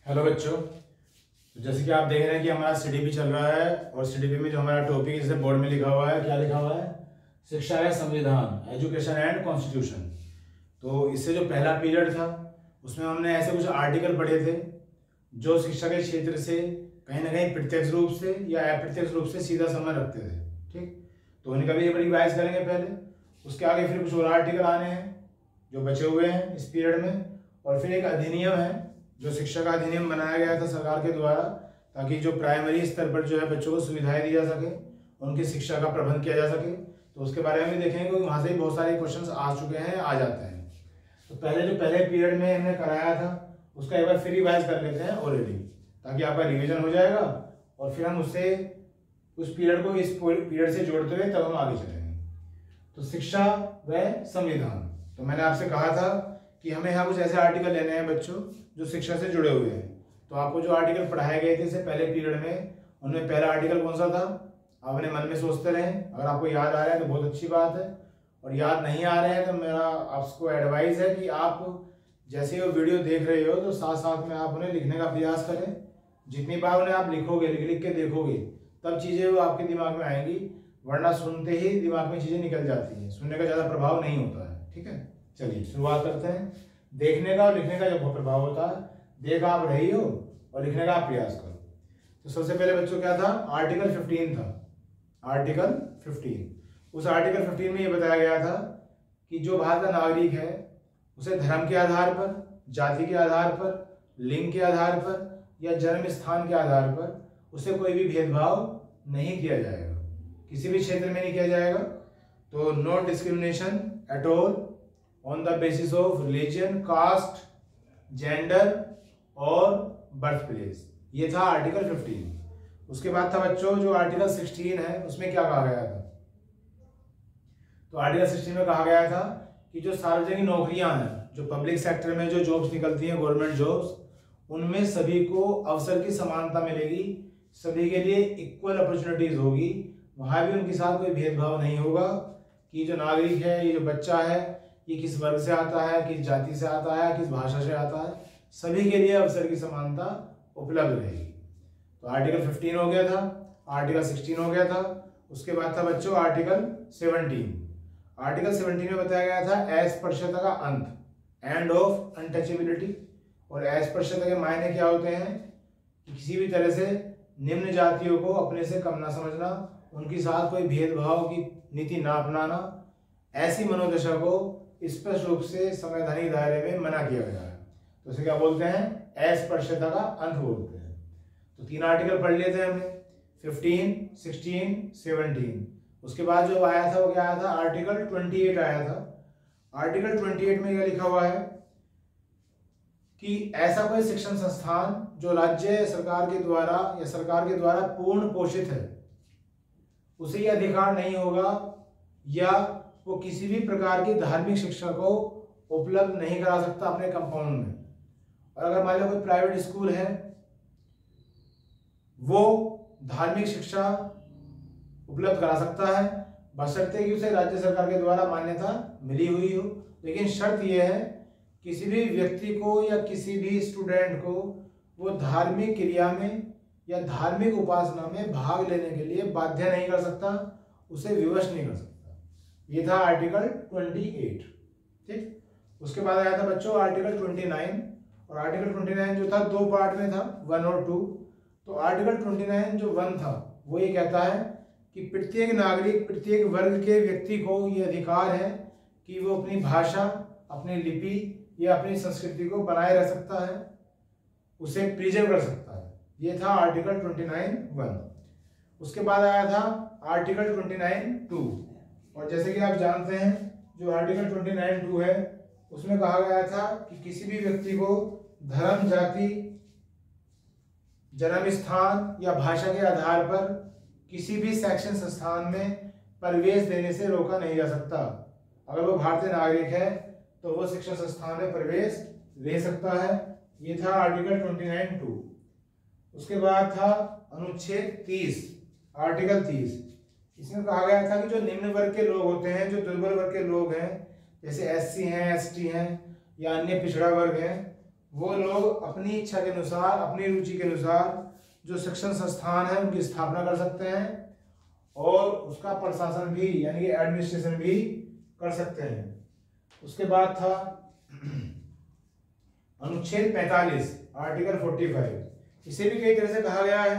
Hello बच्चों, तो जैसे कि आप देख रहे हैं कि हमारा सीडीपी चल रहा है और सीडीपी में जो हमारा टॉपिक इसे बोर्ड में लिखा हुआ है, क्या लिखा हुआ है? शिक्षा या संविधान, एजुकेशन एंड कॉन्स्टिट्यूशन। तो इससे जो पहला पीरियड था उसमें हमने ऐसे कुछ आर्टिकल पढ़े थे जो शिक्षा के क्षेत्र से कहीं ना कहीं प्रत्यक्ष रूप से या अप्रत्यक्ष रूप से सीधा संबंध रखते थे। ठीक, तो उन्हें कभी रिवाइज करेंगे पहले, उसके आगे फिर कुछ और आर्टिकल आने हैं जो बचे हुए हैं इस पीरियड में, और फिर एक अधिनियम है जो शिक्षा का अधिनियम बनाया गया था सरकार के द्वारा, ताकि जो प्राइमरी स्तर पर जो है बच्चों को सुविधाएं दी जा सके, उनकी शिक्षा का प्रबंध किया जा सके। तो उसके बारे में देखेंगे क्योंकि वहाँ से भी बहुत सारे क्वेश्चंस आ चुके हैं, आ जाते हैं। तो पहले पीरियड में हमने कराया था उसका एक बार फिर रिवाइज कर लेते हैं ऑलरेडी, ताकि आपका रिविजन हो जाएगा और फिर हम उससे उस पीरियड को इस पीरियड से जोड़ते हुए तब हम आगे चलेंगे। तो शिक्षा व संविधान, तो मैंने आपसे कहा था कि हमें यहाँ कुछ ऐसे आर्टिकल लेने हैं बच्चों जो शिक्षा से जुड़े हुए हैं। तो आपको जो आर्टिकल पढ़ाए गए थे इससे पहले पीरियड में, उनमें पहला आर्टिकल कौन सा था? आप अपने मन में सोचते रहें, अगर आपको याद आ रहा है तो बहुत अच्छी बात है, और याद नहीं आ रहा है तो मेरा आपको एडवाइस है कि आप जैसे वो वीडियो देख रहे हो तो साथ साथ में आप उन्हें लिखने का प्रयास करें। जितनी बार उन्हें आप लिखोगे, लिख के देखोगे, तब चीज़ें वो आपके दिमाग में आएंगी, वरना सुनते ही दिमाग में चीज़ें निकल जाती हैं, सुनने का ज़्यादा प्रभाव नहीं होता है। ठीक है, चलिए शुरुआत करते हैं। देखने का और लिखने का जो प्रभाव होता है, देखा आप रही हो और लिखने का आप प्रयास करो। तो सबसे पहले बच्चों क्या था? आर्टिकल 15 था। आर्टिकल 15, उस आर्टिकल 15 में ये बताया गया था कि जो भारत का नागरिक है उसे धर्म के आधार पर, जाति के आधार पर, लिंग के आधार पर या जन्म स्थान के आधार पर उसे कोई भी भेदभाव नहीं किया जाएगा, किसी भी क्षेत्र में नहीं किया जाएगा। तो no discrimination at all on the basis of religion, caste, gender और बर्थ प्लेस। ये था आर्टिकल 15। उसके बाद था बच्चों जो आर्टिकल 16 है, उसमें क्या कहा गया था? तो आर्टिकल 16 में कहा गया था कि जो सार्वजनिक नौकरियां हैं, जो पब्लिक सेक्टर में जो जॉब्स निकलती हैं, गवर्नमेंट जॉब्स, उनमें सभी को अवसर की समानता मिलेगी, सभी के लिए इक्वल अपॉर्चुनिटीज होगी, वहां भी उनके साथ कोई भेदभाव नहीं होगा कि जो नागरिक है, ये जो बच्चा है, ये किस वर्ग से आता है, किस जाति से आता है, किस भाषा से आता है, सभी के लिए अवसर की समानता उपलब्ध रहेगी। तो आर्टिकल 15 हो गया था, आर्टिकल 16 हो गया था। उसके बाद था बच्चों आर्टिकल 17। आर्टिकल 17 में बताया गया था अस्पृश्यता का अंत, एंड ऑफ अनटचेबिलिटी। और अस्पृश्यता के मायने क्या होते हैं कि किसी भी तरह से निम्न जातियों को अपने से कम ना समझना, उनके साथ कोई भेदभाव की नीति ना अपनाना, ऐसी मनोदशा को स्पष्ट रूप से संवैधानिक दायरे में मना किया गया है। तो इसे क्या बोलते हैं? अस्पृश्यता का अंत बोलते हैं। तो 3 आर्टिकल पढ़ लिए थे हमने, 15, 16, 17। उसके बाद जो आया था वो क्या आया था? आर्टिकल 28 आया था। आर्टिकल 28 में यह लिखा हुआ है कि ऐसा कोई शिक्षण संस्थान जो राज्य सरकार के द्वारा या सरकार के द्वारा पूर्ण पोषित है, उसे यह अधिकार नहीं होगा या वो किसी भी प्रकार की धार्मिक शिक्षा को उपलब्ध नहीं करा सकता अपने कंपाउंड में। और अगर मान लो कोई प्राइवेट स्कूल है, वो धार्मिक शिक्षा उपलब्ध करा सकता है, बशर्ते कि उसे राज्य सरकार के द्वारा मान्यता मिली हुई हो। लेकिन शर्त यह है, किसी भी व्यक्ति को या किसी भी स्टूडेंट को वो धार्मिक क्रिया में या धार्मिक उपासना में भाग लेने के लिए बाध्य नहीं कर सकता, उसे विवश नहीं कर सकता। ये था आर्टिकल 28। ठीक, उसके बाद आया था बच्चों आर्टिकल 29। और आर्टिकल 29 जो था 2 पार्ट में था, 1 और 2। तो आर्टिकल 29 जो 1 था वो ये कहता है कि प्रत्येक नागरिक, प्रत्येक वर्ग के व्यक्ति को ये अधिकार है कि वो अपनी भाषा, अपनी लिपि या अपनी संस्कृति को बनाए रख सकता है, उसे प्रिजर्व कर सकता है। ये था आर्टिकल 29(1). उसके बाद आया था आर्टिकल 29(2). और जैसे कि आप जानते हैं जो आर्टिकल 29(2) है उसमें कहा गया था कि किसी भी व्यक्ति को धर्म, जाति, जन्म स्थान या भाषा के आधार पर किसी भी शैक्षणिक संस्थान में प्रवेश देने से रोका नहीं जा सकता। अगर वो भारतीय नागरिक है तो वो शिक्षण संस्थान में प्रवेश ले सकता है। ये था आर्टिकल 29(2). उसके बाद था अनुच्छेद 30, आर्टिकल 30। इसमें कहा गया था कि जो निम्न वर्ग के लोग होते हैं, जो दुर्बल वर्ग के लोग हैं, जैसे SC हैं, ST हैं या अन्य पिछड़ा वर्ग हैं, वो लोग अपनी इच्छा के अनुसार, अपनी रुचि के अनुसार जो शिक्षण संस्थान है उनकी स्थापना कर सकते हैं और उसका प्रशासन भी यानी कि एडमिनिस्ट्रेशन भी कर सकते हैं। उसके बाद था अनुच्छेद 45 आर्टिकल 45। इसे भी कई तरह से कहा गया है।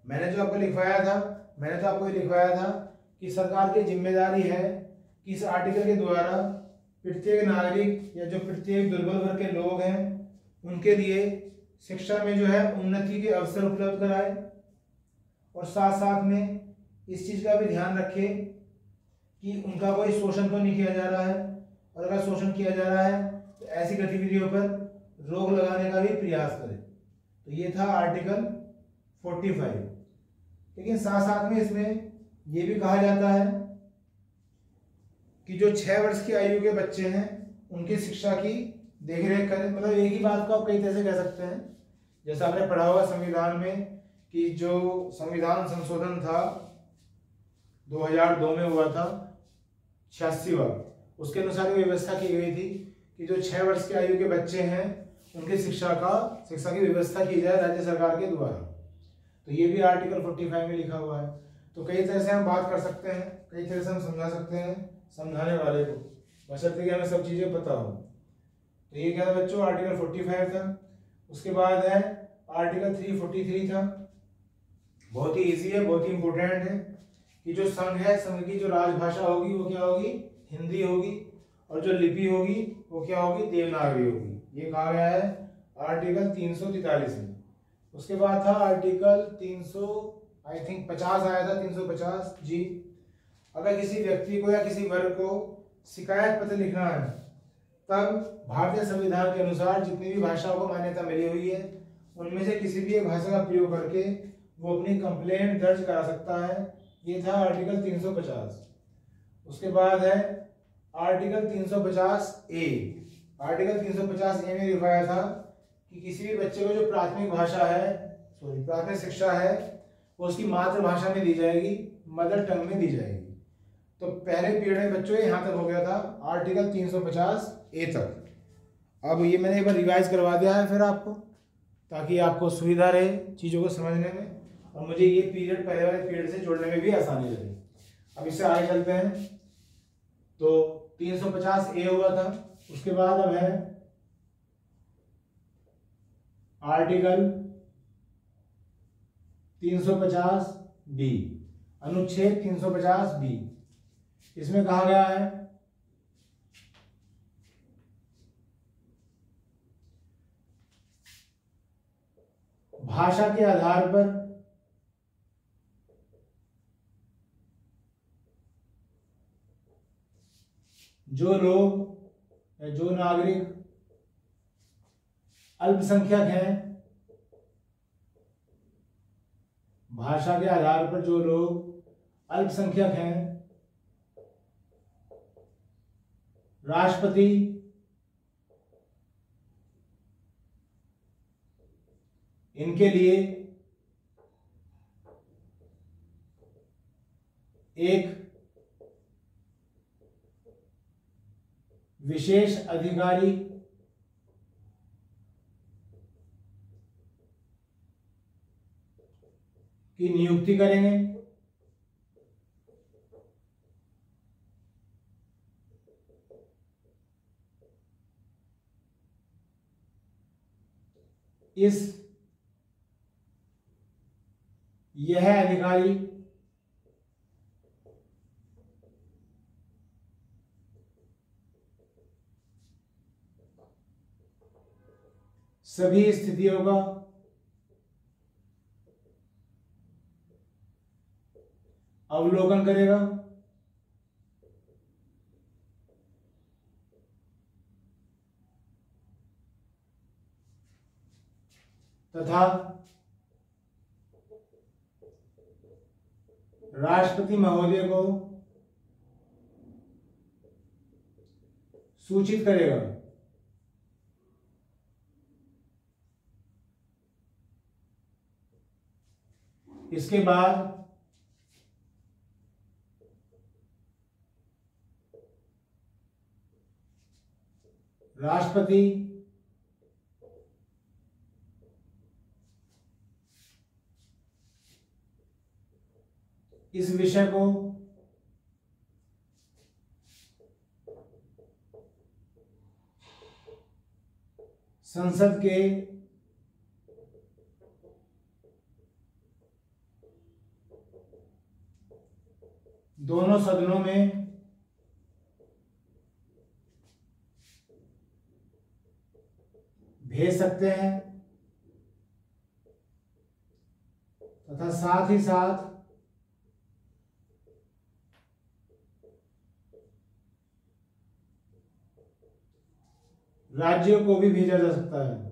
मैंने तो आपको ये लिखवाया था कि सरकार की जिम्मेदारी है कि इस आर्टिकल के द्वारा प्रत्येक नागरिक या जो प्रत्येक दुर्बल वर्ग के लोग हैं उनके लिए शिक्षा में जो है उन्नति के अवसर उपलब्ध कराए और साथ साथ में इस चीज़ का भी ध्यान रखे कि उनका कोई शोषण तो नहीं किया जा रहा है, और अगर शोषण किया जा रहा है तो ऐसी गतिविधियों पर रोक लगाने का भी प्रयास करें। तो ये था आर्टिकल 45। लेकिन साथ साथ में इसमें ये भी कहा जाता है कि जो 6 वर्ष की आयु के बच्चे हैं उनकी शिक्षा की देखरेख करें। मतलब एक ही बात को आप कई तरह से कह सकते हैं। जैसा आपने पढ़ा होगा संविधान में कि जो संविधान संशोधन था 2002 में हुआ था 86वां, उसके अनुसार ये व्यवस्था की गई थी कि जो 6 वर्ष की आयु के बच्चे हैं उनकी शिक्षा की व्यवस्था की जाए राज्य सरकार के द्वारा। तो ये भी आर्टिकल 45 में लिखा हुआ है। तो कई तरह से हम बात कर सकते हैं, कई तरह से हम समझा सकते हैं समझाने वाले को, बशर्ते कि हमें सब चीज़ें पता हो। तो ये क्या था बच्चों, आर्टिकल 45 था। उसके बाद है आर्टिकल 343 था। बहुत ही ईजी है, बहुत ही इंपॉर्टेंट है कि जो संघ है, संघ की जो राजभाषा होगी वो क्या होगी, हिंदी होगी, और जो लिपि होगी वो क्या होगी, देवनागरी होगी। ये कहा गया है आर्टिकल 343 में। उसके बाद था आर्टिकल 350 आया था, 350 जी। अगर किसी व्यक्ति को या किसी वर्ग को शिकायत पत्र लिखना है तब भारतीय संविधान के अनुसार जितनी भी भाषाओं को मान्यता मिली हुई है उनमें से किसी भी एक भाषा का प्रयोग करके वो अपनी कंप्लेंट दर्ज करा सकता है। ये था आर्टिकल 350। उसके बाद है आर्टिकल 350 ए। आर्टिकल 350 ए में लिखवाया था कि किसी भी बच्चे को जो प्राथमिक शिक्षा है वो उसकी मातृभाषा में दी जाएगी, मदर टंग में दी जाएगी। तो पहले पीरियड में बच्चों यहाँ तक हो गया था आर्टिकल 350 ए तक। अब ये मैंने एक बार रिवाइज करवा दिया है फिर आपको, ताकि आपको सुविधा रहे चीज़ों को समझने में और मुझे ये पीरियड पहले वाले पीरियड से जोड़ने में भी आसानी लगे। अब इससे आगे चलते हैं। तो 350 ए हुआ था। उसके बाद अब है आर्टिकल 350 बी, अनुच्छेद 350 बी। इसमें कहा गया है भाषा के आधार पर जो लोग, जो नागरिक अल्पसंख्यक हैं, भाषा के आधार पर जो लोग अल्पसंख्यक हैं, राष्ट्रपति इनके लिए एक विशेष अधिकारी की नियुक्ति करेंगे। यह अधिकारी सभी स्थितियों का अवलोकन करेगा तथा राष्ट्रपति महोदय को सूचित करेगा। इसके बाद राष्ट्रपति इस विषय को संसद के दोनों सदनों में भेज सकते हैं तथा साथ ही साथ राज्यों को भी भेजा जा सकता है।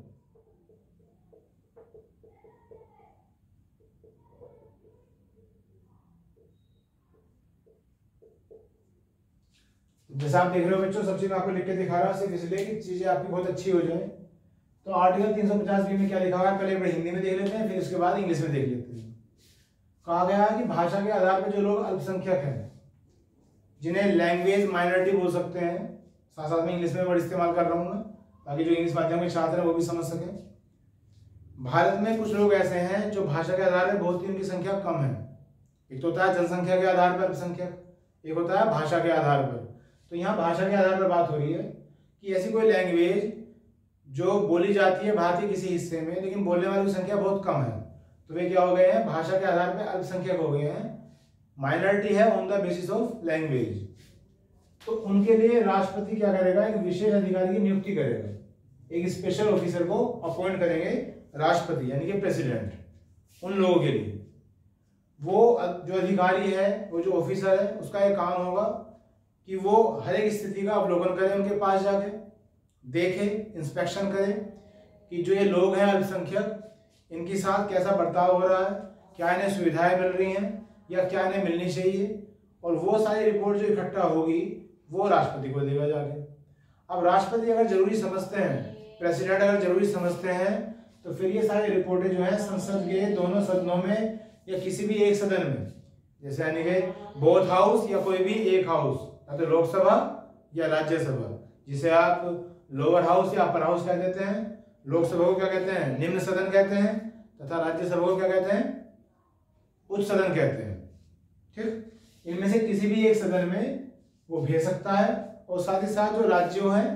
जैसा आप देख रहे हो बच्चों, सब चीज आपको लिख के दिखा रहा हूं सिर्फ इसलिए कि चीजें आपकी बहुत अच्छी हो जाए। तो आर्टिकल 350 में क्या लिखा हुआ है, पहले एक बार हिंदी में देख लेते हैं, फिर उसके बाद इंग्लिश में देख लेते हैं। कहा गया है कि भाषा के आधार पर जो लोग अल्पसंख्यक हैं, जिन्हें लैंग्वेज माइनॉरिटी बोल सकते हैं, साथ साथ में इंग्लिश में वर्ड इस्तेमाल कर रहा हूँ मैं ताकि जो इंग्लिश माध्यम के छात्र हैं वो भी समझ सकें। भारत में कुछ लोग ऐसे हैं जो भाषा के आधार पर बहुत ही उनकी संख्या कम है। एक तो होता है जनसंख्या के आधार पर अल्पसंख्यक, एक होता है भाषा के आधार पर। तो यहाँ भाषा के आधार पर बात हो रही है कि ऐसी कोई लैंग्वेज जो बोली जाती है भारत के किसी हिस्से में लेकिन बोलने वालों की संख्या बहुत कम है, तो वे क्या हो गए हैं, भाषा के आधार पर अल्पसंख्यक हो गए हैं, माइनॉरिटी है on the basis of language. तो उनके लिए राष्ट्रपति क्या करेगा, एक विशेष अधिकारी की नियुक्ति करेगा, एक स्पेशल ऑफिसर को अपॉइंट करेंगे राष्ट्रपति यानी कि प्रेसिडेंट। उन लोगों के लिए वो जो अधिकारी है, वो जो ऑफिसर है, उसका एक काम होगा कि वो हर एक स्थिति का अवलोकन करे, उनके पास जाके देखे, इंस्पेक्शन करे कि जो ये लोग हैं अल्पसंख्यक, इनके साथ कैसा बर्ताव हो रहा है, क्या इन्हें सुविधाएं मिल रही हैं या क्या इन्हें मिलनी चाहिए। और वो सारी रिपोर्ट जो इकट्ठा होगी वो राष्ट्रपति को देगा जाके। अब राष्ट्रपति अगर जरूरी समझते हैं, प्रेसिडेंट अगर जरूरी समझते हैं, तो फिर ये सारी रिपोर्टें जो है संसद के दोनों सदनों में या किसी भी एक सदन में, जैसे यानी कि बोथ हाउस या कोई भी एक हाउस, या तो लोकसभा या राज्यसभा, जिसे आप लोअर हाउस या अपर हाउस कह देते हैं, लोकसभा को क्या कहते हैं, निम्न सदन कहते हैं, तथा राज्यसभा को क्या कहते हैं, उच्च सदन कहते हैं। ठीक, इनमें से किसी भी एक सदन में वो भेज सकता है और साथ ही साथ जो राज्यों हैं,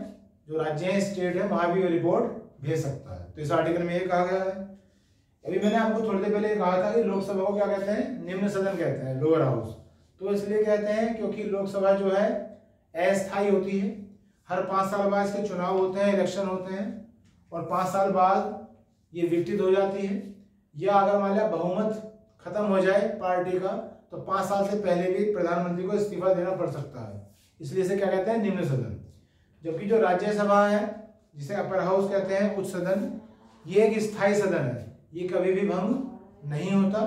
जो राज्य हैं, स्टेट है, वहां भी वो रिपोर्ट भेज सकता है। तो इस आर्टिकल में ये कहा गया है। अभी मैंने आपको थोड़ी देर पहले कहा था कि लोकसभा को क्या कहते हैं, निम्न सदन कहते हैं, लोअर हाउस। तो इसलिए कहते हैं क्योंकि लोकसभा जो है अस्थायी होती है, हर 5 साल बाद इसके चुनाव होते हैं, इलेक्शन होते हैं, और 5 साल बाद ये विघटित हो जाती है, या अगर मान लिया बहुमत खत्म हो जाए पार्टी का, तो 5 साल से पहले भी प्रधानमंत्री को इस्तीफा देना पड़ सकता है। इसलिए इसे क्या कहते हैं, निम्न सदन। जबकि जो राज्यसभा है, जिसे अपर हाउस कहते हैं, उच्च सदन, ये एक स्थायी सदन है, ये कभी भी भंग नहीं होता,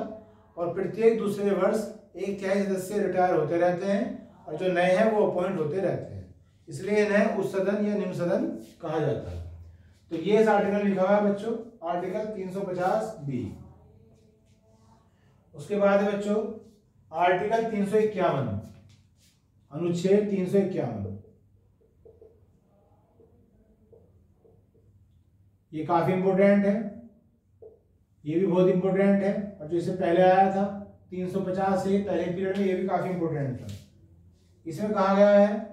और प्रत्येक दूसरे वर्ष 1/3 सदस्य रिटायर होते रहते हैं और जो नए हैं वो अपॉइंट होते रहते हैं। इसलिए इन्हें उच्च सदन या निम्न सदन कहा जाता है। तो ये इस आर्टिकल में लिखा हुआ है बच्चों, आर्टिकल 350B। उसके बाद है बच्चों आर्टिकल 351, अनुच्छेद 351। ये काफी इंपोर्टेंट है, ये भी बहुत इंपोर्टेंट है, और जो इससे पहले आया था 350 से पहले पीरियड में, ये भी काफी इंपोर्टेंट था। इसमें कहा गया है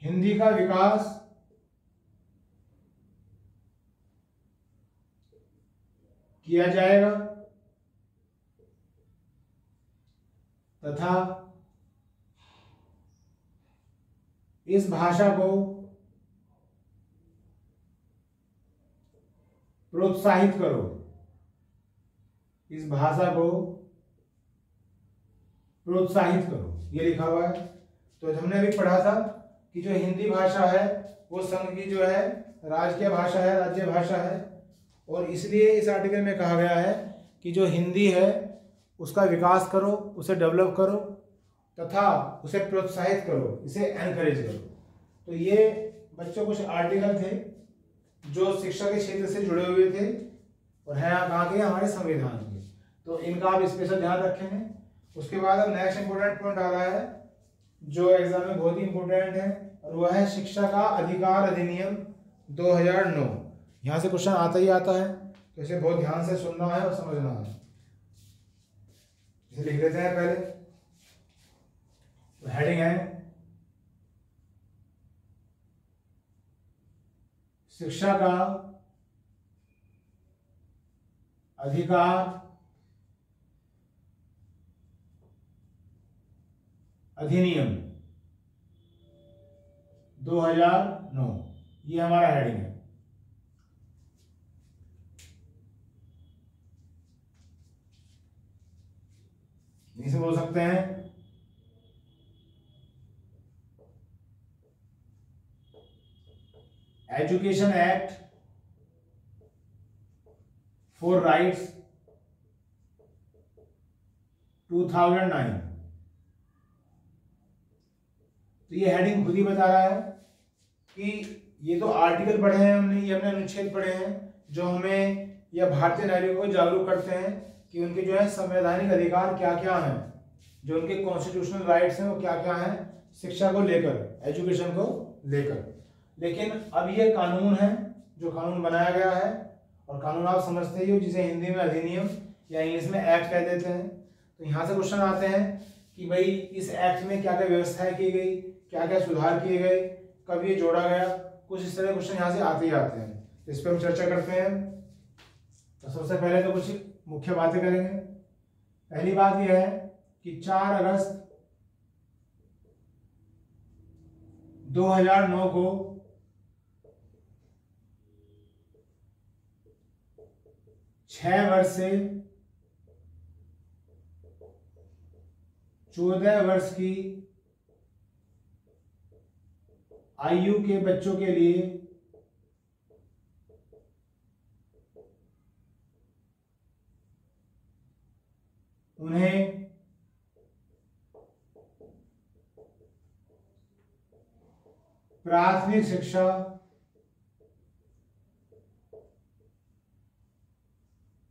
हिंदी का विकास किया जाएगा तथा इस भाषा को प्रोत्साहित करो, इस भाषा को प्रोत्साहित करो, ये लिखा हुआ है। तो हमने अभी पढ़ा था कि जो हिंदी भाषा है वो संघ की जो है राजकीय भाषा है, राज्य भाषा है, और इसलिए इस आर्टिकल में कहा गया है कि जो हिंदी है उसका विकास करो, उसे डेवलप करो तथा उसे प्रोत्साहित करो, इसे एनकरेज करो। तो ये बच्चों कुछ आर्टिकल थे जो शिक्षा के क्षेत्र से जुड़े हुए थे और हैं कहाँ के, हमारे संविधान के। तो इनका आप स्पेशल ध्यान रखेंगे। उसके बाद अब नेक्स्ट इंपोर्टेंट पॉइंट आ रहा है जो एग्जाम में बहुत ही इंपोर्टेंट है, और वह है शिक्षा का अधिकार अधिनियम 2009। यहाँ से क्वेश्चन आता ही आता है। तो इसे बहुत ध्यान से सुनना है और समझना है। इसे लिख लेते हैं पहले। तो हेडिंग है शिक्षा का अधिकार अधिनियम 2009, ये हमारा हेडिंग है। इसे बोल सकते हैं एजुकेशन एक्ट फॉर राइट्स 2009। तो ये हेडिंग खुद ही बता रहा है कि ये तो आर्टिकल पढ़े हैं हमने, ये हमने अनुच्छेद पढ़े हैं जो हमें या भारतीय नागरिकों को जागरूक करते हैं कि उनके जो है संवैधानिक अधिकार क्या क्या हैं, जो उनके कॉन्स्टिट्यूशनल राइट्स हैं वो क्या क्या हैं शिक्षा को लेकर, एजुकेशन को लेकर। लेकिन अब ये कानून है, जो कानून बनाया गया है, और कानून आप समझते ही हो जिसे हिंदी में अधिनियम या इंग्लिश में एक्ट कह देते हैं। तो यहाँ से क्वेश्चन आते हैं कि भाई इस एक्ट में क्या क्या व्यवस्थाएं की गई, क्या क्या सुधार किए गए, कब ये जोड़ा गया, कुछ इस तरह क्वेश्चन यहाँ से आते ही आते हैं। तो इस पर हम चर्चा करते हैं। तो सबसे पहले तो कुछ मुख्य बातें करेंगे। पहली बात यह है कि 4 अगस्त 2009 को छह वर्ष से 14 वर्ष की आयु के बच्चों के लिए उन्हें प्राथमिक शिक्षा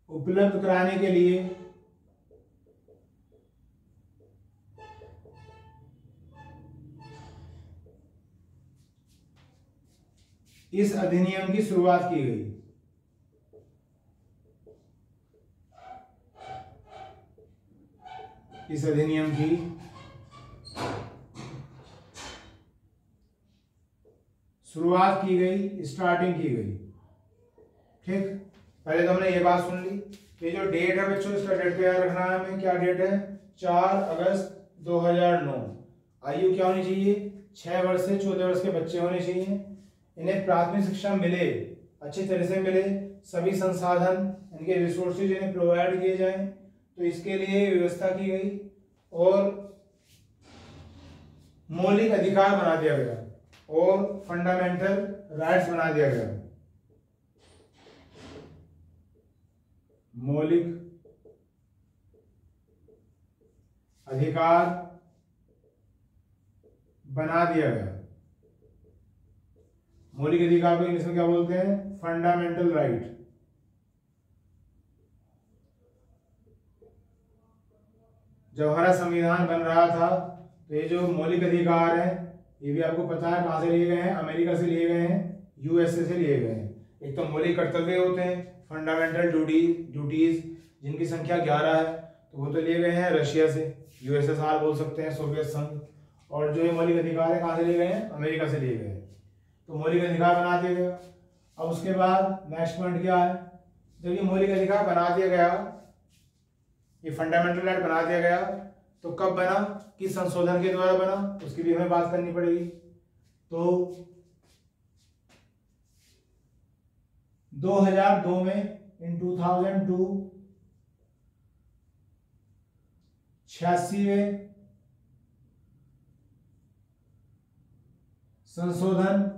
उपलब्ध कराने के लिए इस अधिनियम की शुरुआत की गई। इस अधिनियम की शुरुआत की गई, स्टार्टिंग की गई। ठीक, पहले तो हमने ये बात सुन ली। ये जो डेट है बच्चों, इसका डेट याद रखना है हमें। क्या डेट है? 4 अगस्त 2009। आयु क्या होनी चाहिए? 6 वर्ष से 14 वर्ष के बच्चे होने चाहिए। इन्हें प्राथमिक शिक्षा मिले, अच्छी तरह से मिले, सभी संसाधन इनके रिसोर्सेज इन्हें प्रोवाइड किए जाएं, तो इसके लिए व्यवस्था की गई और मौलिक अधिकार बना दिया गया और फंडामेंटल राइट्स बना दिया गया। मौलिक अधिकार बना दिया गया। मौलिक अधिकार को इंग्लिश में क्या बोलते हैं? Fundamental right. जब हमारा संविधान बन रहा था तो ये जो मौलिक अधिकार है ये भी आपको पता है कहां से लिए गए हैं? अमेरिका से लिए गए हैं, यूएसए से लिए गए हैं। एक तो मौलिक कर्तव्य होते हैं, फंडामेंटल ड्यूटीज, जिनकी संख्या 11 है, तो वो तो लिए गए हैं रशिया से, यूएसएसआर बोल सकते हैं, सोवियत संघ। और जो ये मौलिक अधिकार है कहां से लिए गए हैं? अमेरिका से लिए गए हैं। तो मौलिक अधिकार बना दिया गया। अब उसके बाद नेक्स्ट पॉइंट क्या है? जब ये मौलिक अधिकार बना दिया गया, ये फंडामेंटल राइट बना दिया गया, तो कब बना, किस संशोधन के द्वारा बना, उसकी भी हमें बात करनी पड़ेगी। तो 2002 में, इन 2002 86वें संशोधन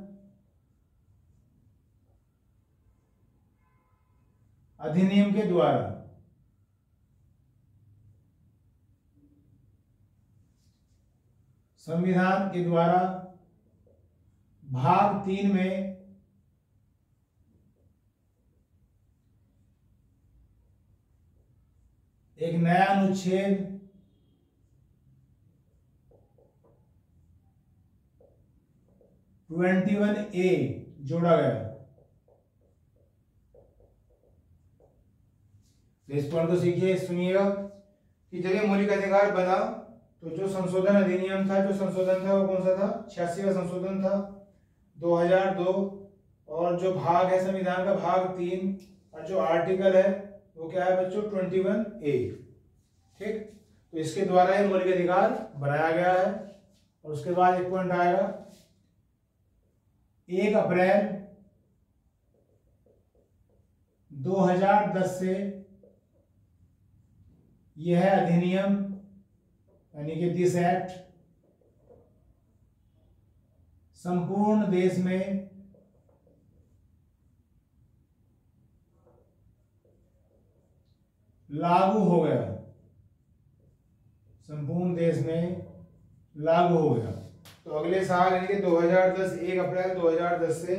अधिनियम के द्वारा संविधान के द्वारा भाग 3 में एक नया अनुच्छेद 21A जोड़ा गया। तो इस पॉइंट को सीखिए, सुनिएगा कि जब ये मौलिक अधिकार बना तो जो संशोधन अधिनियम था, जो संशोधन था वो कौन सा था? 86वां संशोधन था 2002। और जो भाग है संविधान का भाग 3 और जो आर्टिकल है वो क्या है बच्चों? 21A। ठीक, तो इसके द्वारा ये मौलिक अधिकार बनाया गया है। और उसके बाद एक पॉइंट आएगा 1 अप्रैल 2010 से यह अधिनियम यानी कि दिस एक्ट संपूर्ण देश में लागू हो गया, संपूर्ण देश में लागू हो गया। तो अगले साल यानी कि 2010 1 अप्रैल 2010 से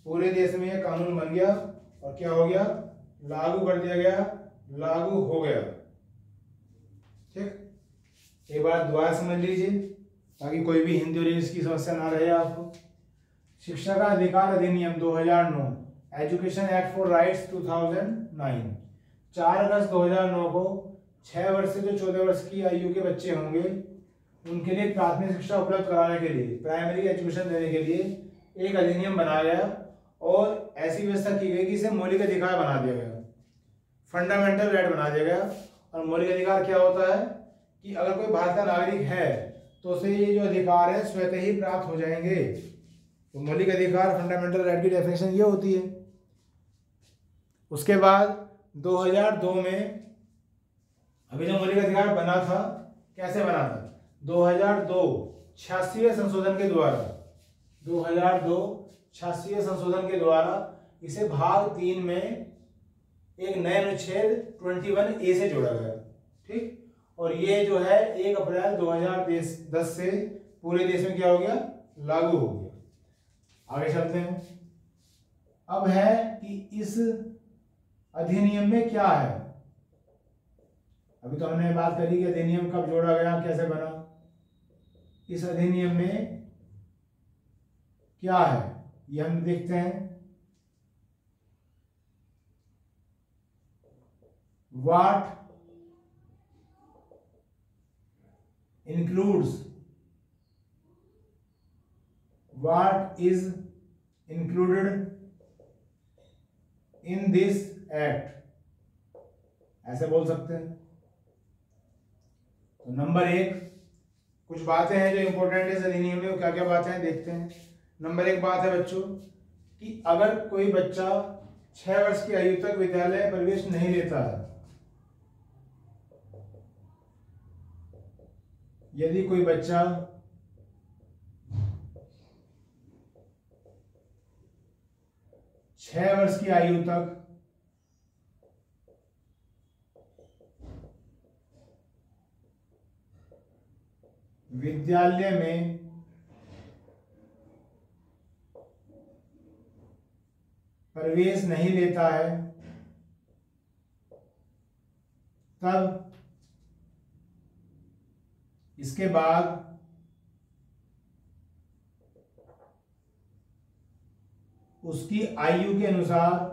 पूरे देश में यह कानून बन गया और क्या हो गया? लागू कर दिया गया, लागू हो गया। ठीक, एक बार दोबारा समझ लीजिए ताकि कोई भी हिंदी और इंग्लिश की समस्या ना रहे आपको। शिक्षा का अधिकार अधिनियम 2009, एजुकेशन एक्ट फॉर राइट्स 2009, 4 अगस्त 2009 को 6 वर्ष से जो 14 वर्ष की आयु के बच्चे होंगे उनके लिए प्राथमिक शिक्षा उपलब्ध कराने के लिए, प्राइमरी एजुकेशन देने के लिए एक अधिनियम बनाया गया और ऐसी व्यवस्था की गई कि इसे मौलिक अधिकार बना दिया गया, फंडामेंटल राइट बना दिया गया। और मौलिक अधिकार क्या होता है कि अगर कोई भारत का नागरिक है तो उसे ये जो अधिकार है स्वतः ही प्राप्त हो जाएंगे। तो मौलिक अधिकार, फंडामेंटल राइट की डेफिनेशन ये होती है। उसके बाद 2002 में अभी जो मौलिक अधिकार बना था, कैसे बना था? 2002 86वें संशोधन के द्वारा, 2002 86वें संशोधन के द्वारा इसे भाग 3 में एक नए अनुच्छेद 21A से जोड़ा गया। ठीक, और ये जो है 1 अप्रैल 2010 से पूरे देश में क्या हो गया? लागू हो गया। आगे चलते हैं। अब है कि इस अधिनियम में क्या है। अभी तो हमने बात करी कि अधिनियम कब जोड़ा गया, कैसे बना। इस अधिनियम में क्या है ये हम देखते हैं। What includes, what is included in this act, ऐसे बोल सकते हैं। तो नंबर 1 कुछ बातें हैं जो इंपॉर्टेंट है इस अधिनियम में, क्या क्या बातें हैं देखते हैं। नंबर 1 बात है बच्चों कि अगर कोई बच्चा 6 वर्ष की आयु तक विद्यालय प्रवेश नहीं लेता है, यदि कोई बच्चा 6 वर्ष की आयु तक विद्यालय में प्रवेश नहीं लेता है, तब इसके बाद उसकी आयु के अनुसार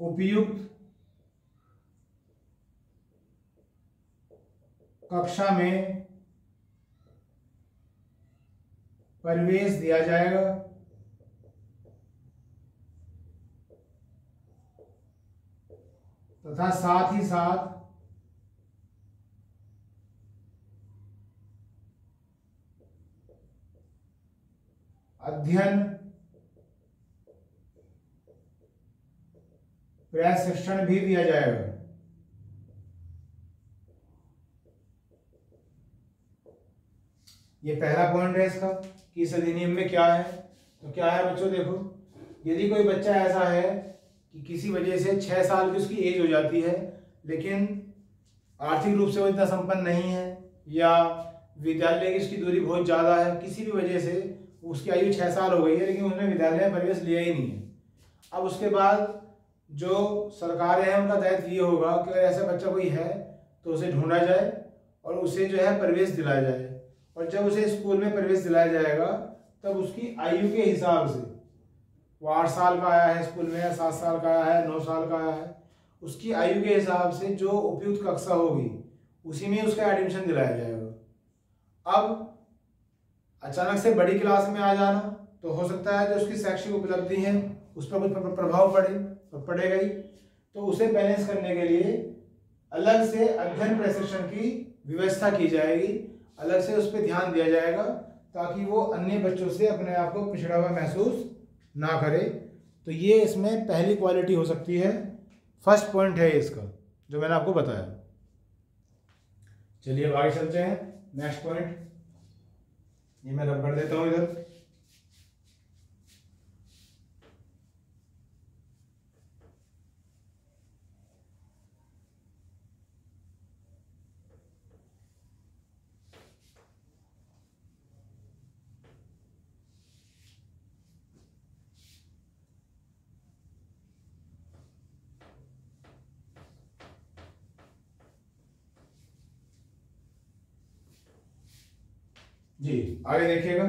उपयुक्त कक्षा में प्रवेश दिया जाएगा तथा साथ ही साथ अध्ययन, प्रशिक्षण भी दिया जाएगा। ये पहला पॉइंट है इसका कि इस अधिनियम में क्या है। तो क्या है बच्चों, देखो, यदि कोई बच्चा ऐसा है कि किसी वजह से 6 साल की उसकी एज हो जाती है लेकिन आर्थिक रूप से वो इतना संपन्न नहीं है या विद्यालय की उसकी दूरी बहुत ज़्यादा है, किसी भी वजह से उसकी आयु 6 साल हो गई है लेकिन उसने विद्यालय में प्रवेश लिया ही नहीं है। अब उसके बाद जो सरकारें हैं उनका दायित्व ये होगा कि अगर ऐसा बच्चा कोई है तो उसे ढूंढा जाए और उसे जो है प्रवेश दिलाया जाए। और जब उसे स्कूल में प्रवेश दिलाया जाएगा तब उसकी आयु के हिसाब से, वो 8 साल का आया है स्कूल में, या 7 साल का आया है, 9 साल का आया है, उसकी आयु के हिसाब से जो उपयुक्त कक्षा होगी उसी में उसका एडमिशन दिलाया जाएगा। अब अचानक से बड़ी क्लास में आ जाना, तो हो सकता है जो उसकी शैक्षिक उपलब्धि है उस पर कुछ प्रभाव पड़ेगा ही। तो उसे बैलेंस करने के लिए अलग से अध्ययन प्रशिक्षण की व्यवस्था की जाएगी, अलग से उस पर ध्यान दिया जाएगा, ताकि वो अन्य बच्चों से अपने आप को पिछड़ा हुआ महसूस ना करे। तो ये इसमें पहली क्वालिटी हो सकती है, फर्स्ट पॉइंट है इसका जो मैंने आपको बताया। चलिए अब आगे चलते हैं। नेक्स्ट पॉइंट, ये मैं रब कर देता हूं इधर। जी आगे देखिएगा। तो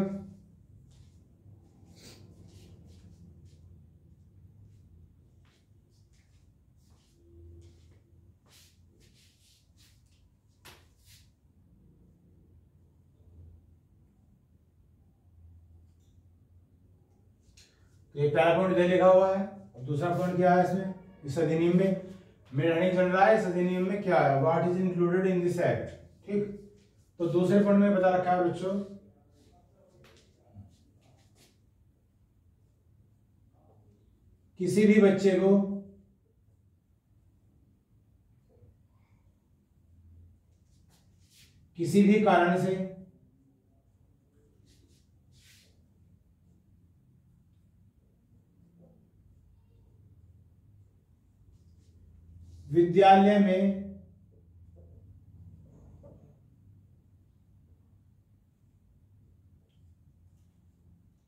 ये पहला पॉइंट इधर लिखा हुआ है। अब दूसरा पॉइंट क्या है इसमें, इस अधिनियम में मेरा चल रहा है, इस अधिनियम में क्या है, what is included in this act. ठीक, तो दूसरे पॉइंट में बता रखा है बच्चों, किसी भी बच्चे को किसी भी कारण से विद्यालय में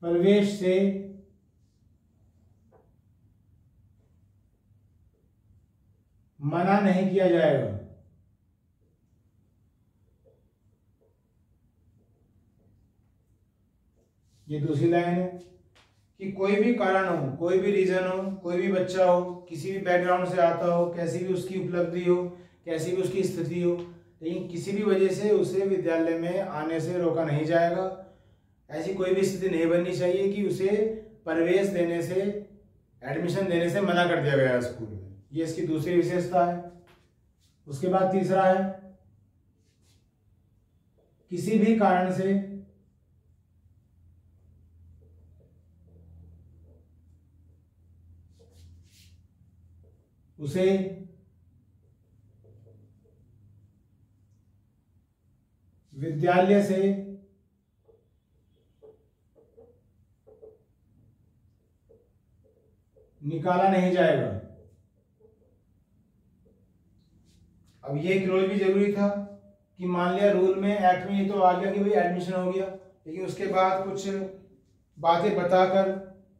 प्रवेश से मना नहीं किया जाएगा। ये दूसरी लाइन है कि कोई भी कारण हो, कोई भी रीजन हो, कोई भी बच्चा हो, किसी भी बैकग्राउंड से आता हो, कैसी भी उसकी उपलब्धि हो, कैसी भी उसकी स्थिति हो, लेकिन किसी भी वजह से उसे विद्यालय में आने से रोका नहीं जाएगा। ऐसी कोई भी स्थिति नहीं बननी चाहिए कि उसे प्रवेश देने से, एडमिशन देने से मना कर दिया गया स्कूल में। ये इसकी दूसरी विशेषता है। उसके बाद तीसरा है, किसी भी कारण से उसे विद्यालय से निकाला नहीं जाएगा। अब ये क्लोज भी जरूरी था कि मान लिया रूल में, एक्ट में ये तो आ गया कि भाई एडमिशन हो गया, लेकिन उसके बाद कुछ बातें बताकर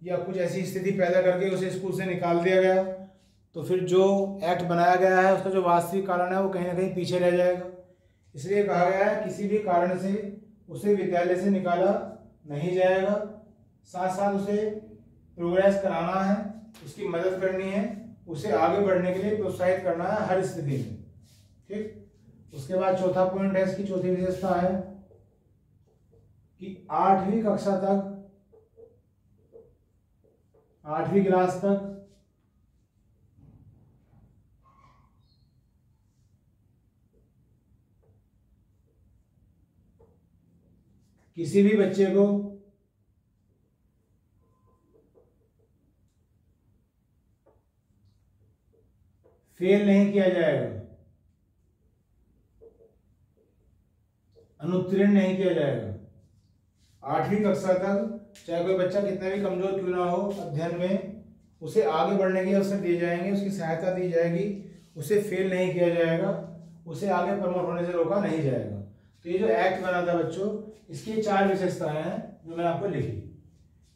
या कुछ ऐसी स्थिति पैदा करके उसे स्कूल से निकाल दिया गया, तो फिर जो एक्ट बनाया गया है उसका जो वास्तविक कारण है वो कहीं ना कहीं पीछे रह जाएगा। इसलिए कहा गया है किसी भी कारण से उसे विद्यालय से निकाला नहीं जाएगा, साथ साथ उसे प्रोग्रेस कराना है, उसकी मदद करनी है, उसे आगे बढ़ने के लिए प्रोत्साहित करना है हर स्थिति में। ठीक, उसके बाद चौथा पॉइंट है, इसकी चौथी विशेषता है कि 8वीं कक्षा तक, 8वीं क्लास तक किसी भी बच्चे को फेल नहीं किया जाएगा, अनुत्तीर्ण नहीं किया जाएगा। 8वीं कक्षा तक चाहे कोई बच्चा कितना भी कमजोर क्यों ना हो अध्ययन में, उसे आगे बढ़ने के अवसर दिए जाएंगे, उसकी सहायता दी जाएगी, उसे फेल नहीं किया जाएगा, उसे आगे प्रमोट होने से रोका नहीं जाएगा। तो ये जो एक्ट बना था बच्चों, इसकी 4 विशेषताएं हैं जो मैंने आपको लिखी।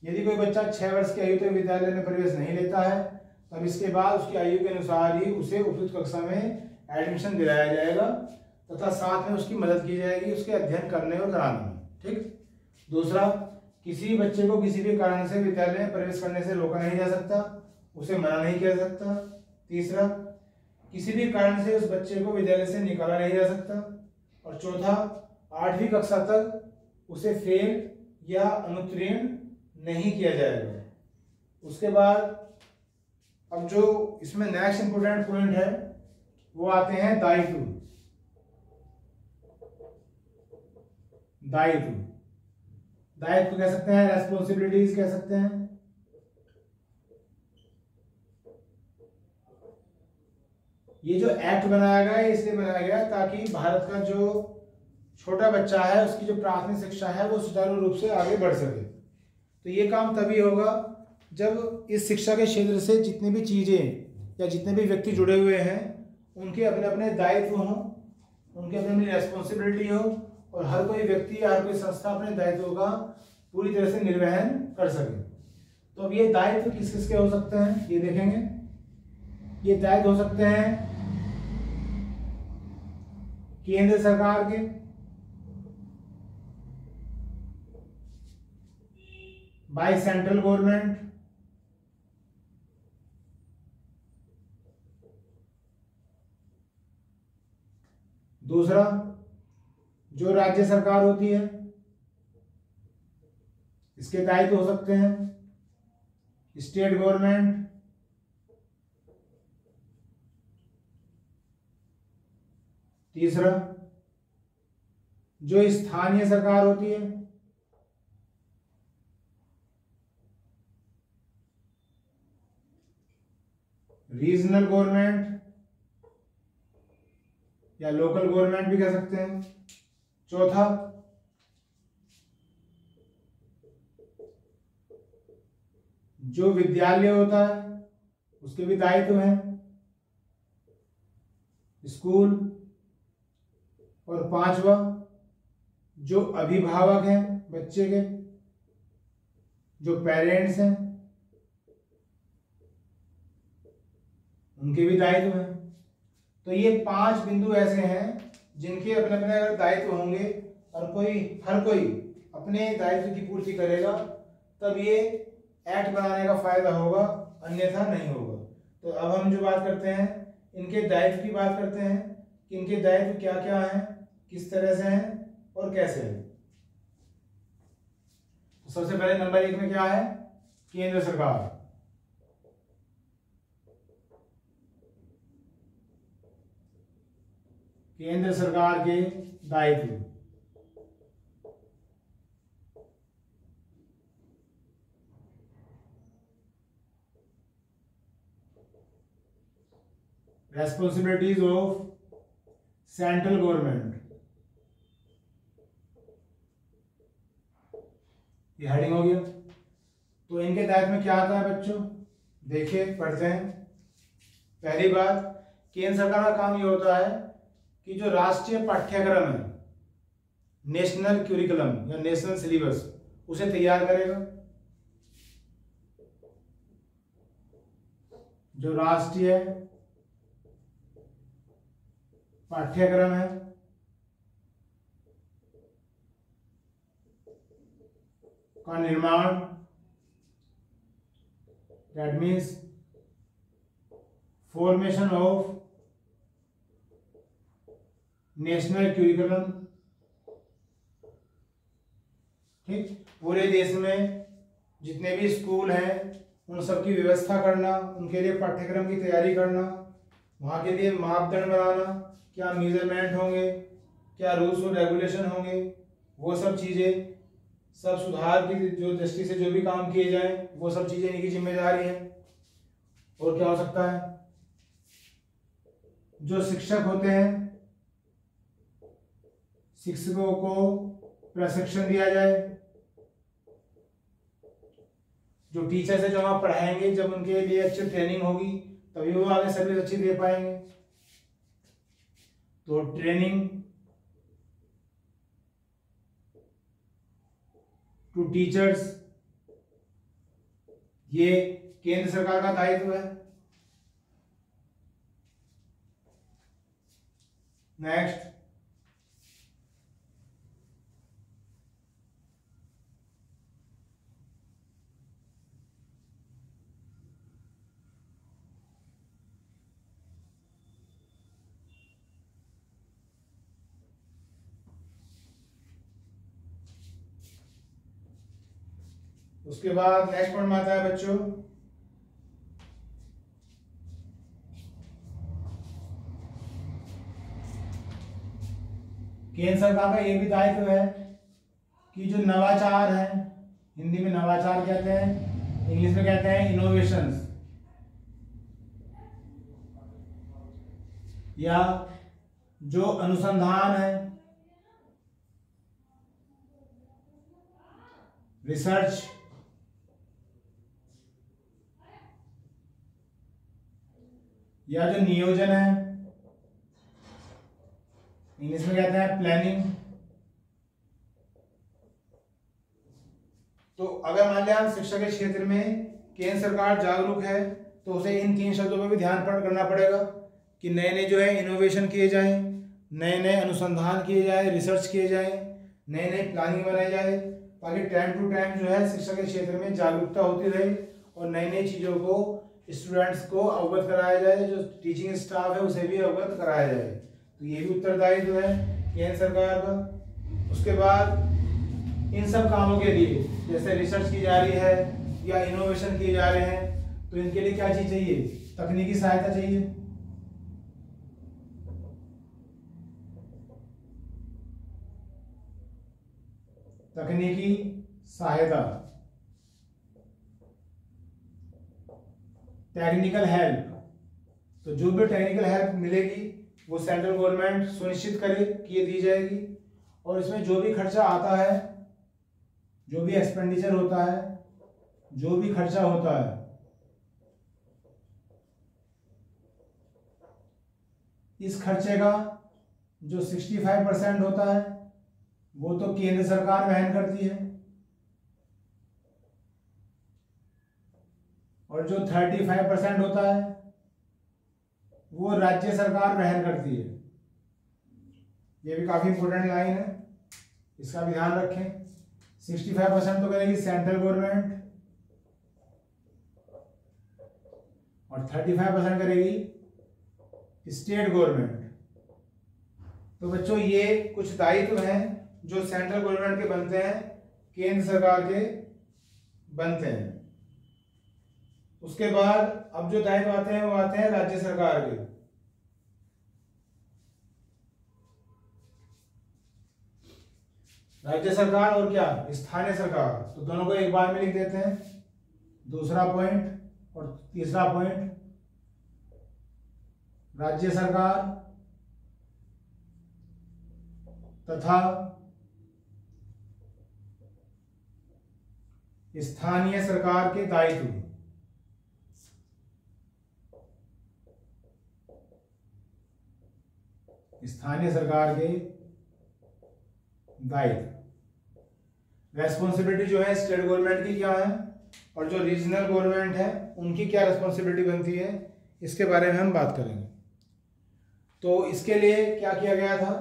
यदि कोई बच्चा 6 वर्ष की आयु तक विद्यालय में प्रवेश नहीं लेता है, तब इसके बाद उसकी आयु के अनुसार ही उसे उपयुक्त कक्षा में एडमिशन दिलाया जाएगा तथा साथ में उसकी मदद की जाएगी उसके अध्ययन करने और कराने में। ठीक, दूसरा किसी भी बच्चे को किसी भी कारण से विद्यालय में प्रवेश करने से रोका नहीं जा सकता, उसे मना नहीं किया जा सकता। तीसरा, किसी भी कारण से उस बच्चे को विद्यालय से निकाला नहीं जा सकता। और चौथा, 8वीं कक्षा तक उसे फेल या अनुत्तीर्ण नहीं किया जाएगा। उसके बाद अब जो इसमें नेक्स्ट इंपोर्टेंट पॉइंट है वो आते हैं दायित्व। दायित्व दायित्व कह सकते हैं, रेस्पॉन्सिबिलिटीज कह सकते हैं। ये जो एक्ट बनाया गया है इसलिए बनाया गया ताकि भारत का जो छोटा बच्चा है उसकी जो प्राथमिक शिक्षा है वो सुचारू रूप से आगे बढ़ सके। तो ये काम तभी होगा जब इस शिक्षा के क्षेत्र से जितनी भी चीज़ें या जितने भी व्यक्ति जुड़े हुए हैं उनके अपने अपने दायित्व हों, उनकी अपनी अपनी रेस्पॉन्सिबिलिटी हो और हर कोई व्यक्ति या हर कोई संस्था अपने दायित्वों का पूरी तरह से निर्वहन कर सके। तो अब ये दायित्व किस किस के हो सकते हैं ये देखेंगे। ये दायित्व हो सकते हैं केंद्र सरकार के, बाय सेंट्रल गवर्नमेंट, दूसरा जो राज्य सरकार होती है इसके दायित्व हो सकते हैं स्टेट गवर्नमेंट, तीसरा जो स्थानीय सरकार होती है, रीजनल गवर्नमेंट या लोकल गवर्नमेंट भी कह सकते हैं, चौथा जो विद्यालय होता है उसके भी दायित्व हैं, स्कूल, और पांचवा जो अभिभावक हैं बच्चे के, जो पेरेंट्स हैं उनके भी दायित्व हैं। तो ये 5 बिंदु ऐसे हैं जिनके अपने अपने अगर दायित्व होंगे और हर कोई अपने दायित्व की पूर्ति करेगा तब ये एक्ट बनाने का फायदा होगा, अन्यथा नहीं होगा। तो अब हम जो बात करते हैं इनके दायित्व की बात करते हैं कि इनके दायित्व क्या क्या हैं, किस तरह से हैं और कैसे हैं। तो सबसे पहले नंबर 1 में क्या है, केंद्र सरकार। केंद्र सरकार के दायित्व, रेस्पॉन्सिबिलिटीज ऑफ सेंट्रल गवर्नमेंट, ये हेडिंग हो गया। तो इनके दायित्व में क्या आता है बच्चों, देखिए पढ़ते हैं। पहली बात, केंद्र सरकार का काम ये होता है कि जो राष्ट्रीय पाठ्यक्रम है, नेशनल क्यूरिकुलम या नेशनल सिलेबस, उसे तैयार करेगा। जो राष्ट्रीय पाठ्यक्रम है का निर्माण, that means formation of national curriculum. ठीक, पूरे देश में जितने भी स्कूल हैं उन सब की व्यवस्था करना, उनके लिए पाठ्यक्रम की तैयारी करना, वहाँ के लिए मापदंड बनाना, क्या मेजरमेंट होंगे, क्या रूल्स और रेगुलेशन होंगे, वो सब चीज़ें, सब सुधार की जो दृष्टि से जो भी काम किए जाएं वो सब चीज़ें इनकी जिम्मेदारी है। और क्या हो सकता है, जो शिक्षक होते हैं शिक्षकों को प्रशिक्षण दिया जाए। जो टीचर्स है जो वहाँ पढ़ाएंगे, जब उनके लिए अच्छी ट्रेनिंग होगी तभी वो आगे सर्विस अच्छी दे पाएंगे। तो ट्रेनिंग टू टीचर्स, ये केंद्र सरकार का दायित्व है। नेक्स्ट, उसके बाद नेक्स्ट पॉइंट में आता है बच्चों केंद्र सरकार का ये भी दायित्व है कि जो नवाचार है, हिंदी में नवाचार कहते हैं, इंग्लिश में कहते हैं इनोवेशंस, या जो अनुसंधान है, रिसर्च, या जो नियोजन है, इंग्लिश में कहते हैं प्लानिंग। तो अगर मान लिया हम शिक्षा के क्षेत्र में केंद्र सरकार जागरूक है तो उसे इन 3 शब्दों पर भी ध्यान करना पड़ेगा कि नए नए जो है इनोवेशन किए जाएं, नए नए अनुसंधान किए जाए, रिसर्च किए जाए, नए नए प्लानिंग बनाई जाए, ताकि टाइम टू टाइम जो है शिक्षा के क्षेत्र में जागरूकता होती रहे और नई नई चीज़ों को स्टूडेंट्स को अवगत कराया जाए, जो टीचिंग स्टाफ है उसे भी अवगत कराया जाए। तो ये भी उत्तरदायित्व है केंद्र सरकार का। उसके बाद इन सब कामों के लिए जैसे रिसर्च की जा रही है या इनोवेशन किए जा रहे हैं तो इनके लिए क्या चीज़ चाहिए? तकनीकी सहायता चाहिए। तकनीकी सहायता, टेक्निकल हेल्प। तो जो भी टेक्निकल हेल्प मिलेगी वो सेंट्रल गवर्नमेंट सुनिश्चित करे कि ये दी जाएगी। और इसमें जो भी खर्चा आता है, जो भी एक्सपेंडिचर होता है, जो भी खर्चा होता है, इस खर्चे का जो 65% होता है वो तो केंद्र सरकार वहन करती है और जो 35% होता है वो राज्य सरकार वहन करती है। ये भी काफी इंपॉर्टेंट लाइन है, इसका भी ध्यान रखें। 65% तो करेगी सेंट्रल गवर्नमेंट और 35% करेगी स्टेट गवर्नमेंट। तो बच्चों ये कुछ दायित्व हैं जो सेंट्रल गवर्नमेंट के बनते हैं, केंद्र सरकार के बनते हैं। उसके बाद अब जो दायित्व आते हैं वो आते हैं राज्य सरकार के। राज्य सरकार और क्या स्थानीय सरकार, तो दोनों को एक बार में लिख देते हैं। दूसरा पॉइंट और तीसरा पॉइंट, राज्य सरकार तथा स्थानीय सरकार के दायित्व। स्थानीय सरकार के दायित्व, रेस्पॉन्सिबिलिटी जो है स्टेट गवर्नमेंट की क्या है और जो रीजनल गवर्नमेंट है उनकी क्या रेस्पॉन्सिबिलिटी बनती है, इसके बारे में हम बात करेंगे। तो इसके लिए क्या किया गया था,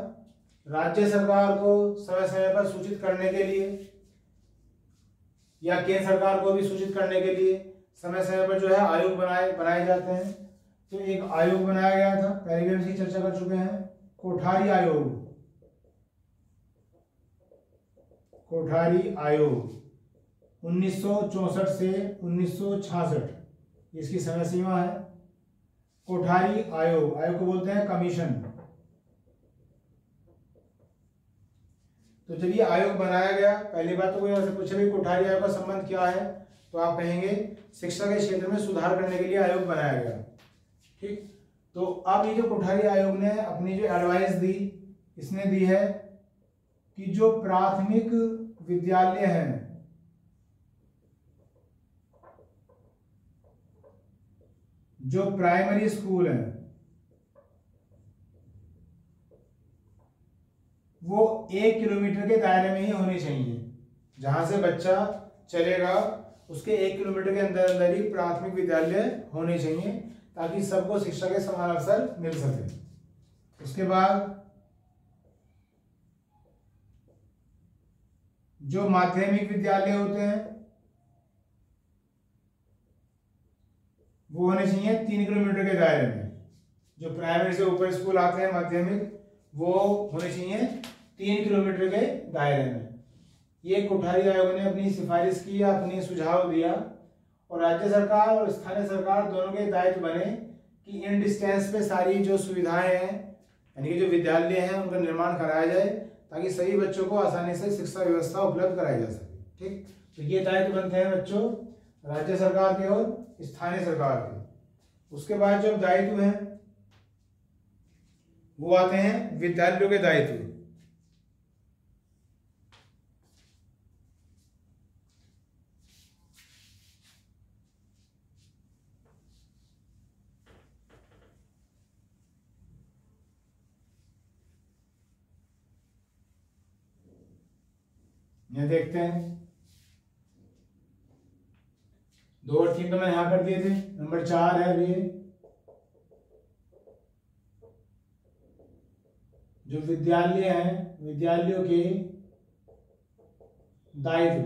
राज्य सरकार को समय समय पर सूचित करने के लिए या केंद्र सरकार को भी सूचित करने के लिए समय समय पर जो है आयोग बनाए जाते हैं। तो एक आयोग बनाया गया था, पहले भी हम इसकी चर्चा कर चुके हैं, कोठारी आयोग। कोठारी आयोग 1964 से 1966 इसकी समय सीमा है। कोठारी आयोग, आयोग को बोलते हैं कमीशन। तो जब ये आयोग बनाया गया, पहली बात तो कोई ऐसे पूछे भी कोठारी आयोग का संबंध क्या है, तो आप कहेंगे शिक्षा के क्षेत्र में सुधार करने के लिए आयोग बनाया गया। ठीक, तो अब ये जो कोठारी आयोग ने अपनी जो एडवाइस दी, इसने दी है कि जो प्राथमिक विद्यालय हैं, जो प्राइमरी स्कूल हैं, वो 1 किलोमीटर के दायरे में ही होनी चाहिए। जहां से बच्चा चलेगा उसके 1 किलोमीटर के अंदर अंदर ही प्राथमिक विद्यालय होने चाहिए, ताकि सबको शिक्षा के समान अवसर मिल सके। उसके बाद जो माध्यमिक विद्यालय होते हैं वो होने चाहिए 3 किलोमीटर के दायरे में। जो प्राइमरी से ऊपर स्कूल आते हैं माध्यमिक, वो होने चाहिए 3 किलोमीटर के दायरे में। ये कोठारी आयोग ने अपनी सिफारिश की या अपनी सुझाव दिया, और राज्य सरकार और स्थानीय सरकार दोनों के दायित्व बने कि इन डिस्टेंस पे सारी जो सुविधाएं हैं यानी कि जो विद्यालय हैं उनका निर्माण कराया जाए ताकि सभी बच्चों को आसानी से शिक्षा व्यवस्था उपलब्ध कराई जा सके। ठीक, तो ये दायित्व बनते हैं बच्चों राज्य सरकार के और स्थानीय सरकार के। उसके बाद जो दायित्व हैं वो आते हैं विद्यालयों के दायित्व। ये देखते हैं 2 और 3 तो मैंने यहां कर दिए थे। नंबर 4 है अभी जो विद्यालय हैं, विद्यालयों के दायित्व।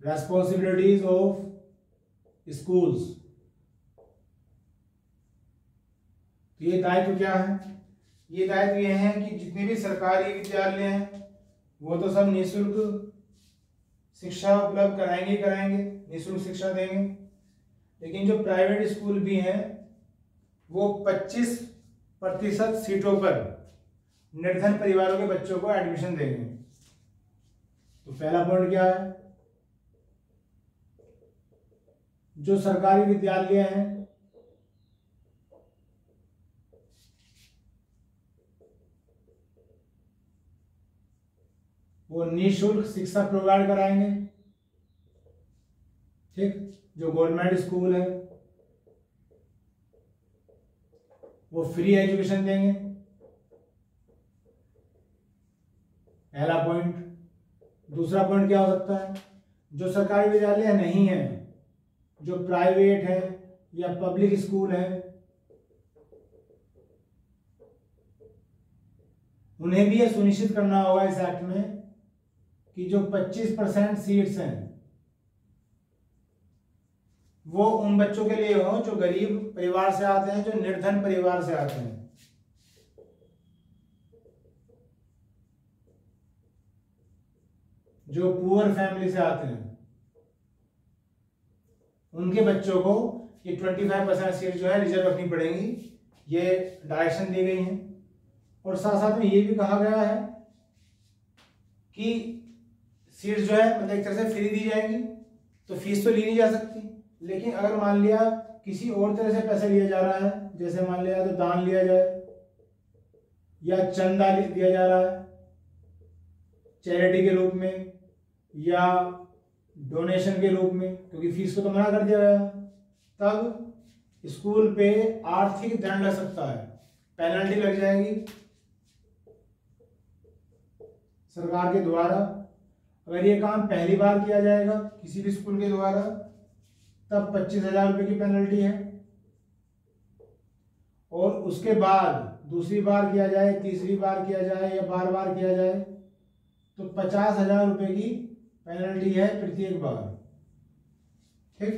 Responsibilities of schools. तो ये दायित्व क्या है? ये दायित्व ये है कि जितने भी सरकारी विद्यालय हैं वो तो सब निःशुल्क शिक्षा उपलब्ध कराएंगे, निःशुल्क शिक्षा देंगे, लेकिन जो प्राइवेट स्कूल भी हैं वो 25% सीटों पर निर्धन परिवारों के बच्चों को एडमिशन देंगे। तो पहला पॉइंट क्या है? जो सरकारी विद्यालय हैं वो निःशुल्क शिक्षा प्रोवाइड कराएंगे। ठीक, जो गवर्नमेंट स्कूल है वो फ्री एजुकेशन देंगे, पहला पॉइंट। दूसरा पॉइंट क्या हो सकता है? जो सरकारी विद्यालय नहीं है, जो प्राइवेट है या पब्लिक स्कूल है, उन्हें भी यह सुनिश्चित करना होगा इस एक्ट में कि जो 25% सीट्स हैं वो उन बच्चों के लिए हो जो गरीब परिवार से आते हैं, जो निर्धन परिवार से आते हैं। जो पुअर फैमिली से आते हैं उनके बच्चों को ये 25% सीट जो है रिजर्व रखनी पड़ेंगी, ये डायरेक्शन दी गई है। और साथ साथ में ये भी कहा गया है कि सीट जो है मतलब एक तरह से फ्री दी जाएंगी, तो फीस तो ली नहीं जा सकती, लेकिन अगर मान लिया किसी और तरह से पैसा लिया जा रहा है, जैसे मान लिया तो दान लिया जाए या चंदा दिया जा रहा है चैरिटी के रूप में या डोनेशन के रूप में, क्योंकि फीस को तो मना कर दिया गया, तब स्कूल पे आर्थिक दंड लग सकता है, पेनल्टी लग जाएगी सरकार के द्वारा। अगर ये काम पहली बार किया जाएगा किसी भी स्कूल के द्वारा तब 25,000 रुपये की पेनल्टी है, और उसके बाद दूसरी बार किया जाए, तीसरी बार किया जाए या बार बार किया जाए तो 50,000 रुपये की पेनल्टी है प्रत्येक बार। ठीक,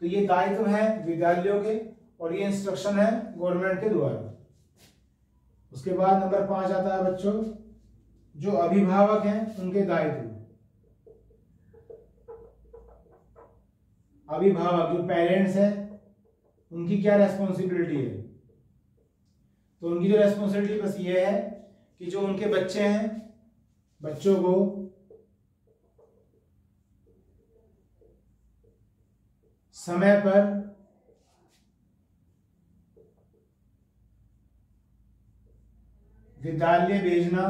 तो ये दायित्व है विद्यालयों के और ये इंस्ट्रक्शन है गवर्नमेंट के द्वारा। उसके बाद नंबर 5 आता है बच्चों जो अभिभावक हैं उनके दायित्व। अभिभावक जो पेरेंट्स हैं उनकी क्या रेस्पॉन्सिबिलिटी है? तो उनकी जो रेस्पॉन्सिबिलिटी बस ये है कि जो उनके बच्चे हैं बच्चों को समय पर विद्यालय भेजना,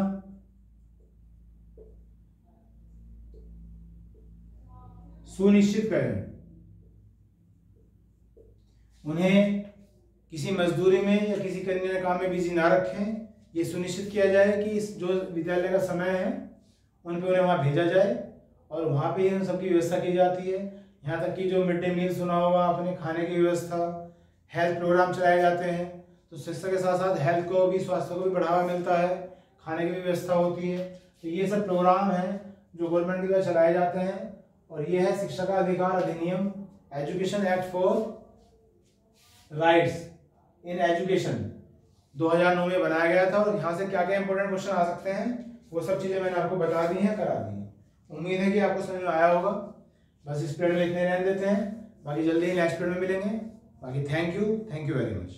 सुनिश्चित करें। उन्हें किसी मजदूरी में या किसी अन्य काम में बिजी ना रखें, ये सुनिश्चित किया जाए कि इस जो विद्यालय का समय है उन पे उन्हें वहाँ भेजा जाए और वहाँ पे इन सबकी व्यवस्था की जाती है। यहाँ तक कि जो मिड डे मील सुना होगा आपने, खाने की व्यवस्था, हेल्थ प्रोग्राम चलाए जाते हैं, तो शिक्षा के साथ साथ हेल्थ को भी, स्वास्थ्य को भी बढ़ावा मिलता है, खाने की भी व्यवस्था होती है। तो ये सब प्रोग्राम हैं जो गवर्नमेंट के द्वारा चलाए जाते हैं, और ये है शिक्षा का अधिकार अधिनियम, education act for rights in education. 2009 में बनाया गया था और यहाँ से क्या क्या इंपॉर्टेंट क्वेश्चन आ सकते हैं वो सब चीज़ें मैंने आपको बता दी हैं, करा दी हैं। उम्मीद है कि आपको समझ में आया होगा। बस इस पीरियड में इतने रहने देते हैं, बाकी जल्दी ही नेक्स्ट पीरियड में मिलेंगे। बाकी थैंक यू वेरी मच।